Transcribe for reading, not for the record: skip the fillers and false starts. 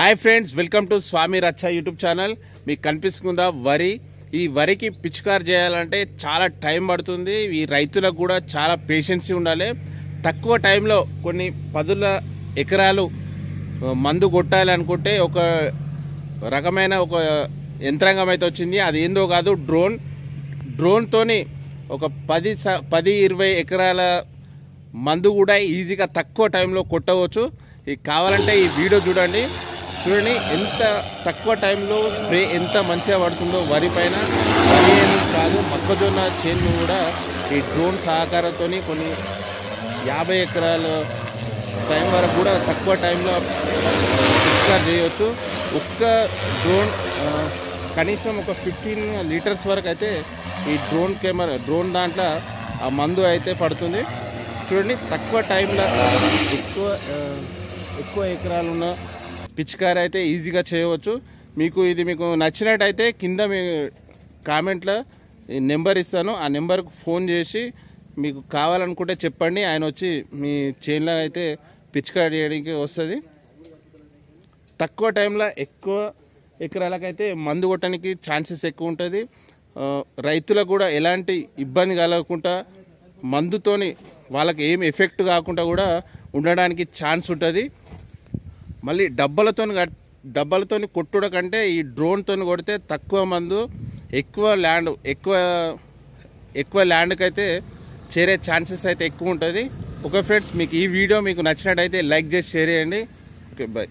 Hi friends, welcome to స్వామి రచ్చ YouTube channel. మీకు కనిపిస్తుందా వరి? ఈ వరికి పిచికారి చేయాలంటే చాలా టైం పడుతుంది. ఈ రైతులకు కూడా చాలా పేషెన్సీ ఉండాలి. తక్కువ టైంలో కొన్ని పదుల ఎకరాలు మందు కొట్టాలి అనుకుంటే ఒక రకమైన ఒక యంత్రాంగం అయితే వచ్చింది. అది ఏందో కాదు, డ్రోన్తోని ఒక 10-20 ఎకరాల మందు కూడా ఈజీగా తక్కువ టైంలో కొట్టవచ్చు. ఇది కావాలంటే ఈ వీడియో చూడండి. ఎంత తక్కువ టైంలో స్ప్రే ఎంత మంచిగా పడుతుందో వరి పైన. వరి ఏమి కాదు, మొక్కజొన్న చేను కూడా ఈ డ్రోన్ సహకారంతో కొన్ని 50 ఎకరాల టైం వరకు కూడా తక్కువ టైంలో పిచికారి చేయవచ్చు. ఒక్క కనీసం ఒక 15 లీటర్స్ వరకు అయితే ఈ డ్రోన్ దాంట్లో ఆ మందు అయితే పడుతుంది. చూడండి, తక్కువ టైంలో ఎక్కువ ఎకరాలు ఉన్న పిచికారి అయితే ఈజీగా చేయవచ్చు. మీకు నచ్చినట్టయితే కింద మీ కామెంట్లో నెంబర్ ఇస్తాను. ఆ నెంబర్కు ఫోన్ చేసి మీకు కావాలనుకుంటే చెప్పండి. ఆయన వచ్చి మీ చేనులో అయితే పిచికారి చేయడానికి వస్తుంది. తక్కువ టైంలో ఎక్కువ ఎకరాలకైతే మందు కొట్టడానికి ఛాన్సెస్ ఎక్కువ ఉంటుంది. రైతులకు కూడా ఎలాంటి ఇబ్బంది కలగకుండా మందుతోని వాళ్ళకి ఏం ఎఫెక్ట్ కాకుండా కూడా ఉండడానికి ఛాన్స్ ఉంటుంది. మళ్ళీ డబ్బాలతో కొట్టుడ కంటే ఈ డ్రోన్తో కొడితే తక్కువ మందు ఎక్కువ ల్యాండ్కి అయితే చేరే ఛాన్సెస్ అయితే ఎక్కువ ఉంటుంది. ఓకే ఫ్రెండ్స్, మీకు ఈ వీడియో మీకు నచ్చినట్టయితే లైక్ చేసి షేర్ చేయండి. Okay, bye.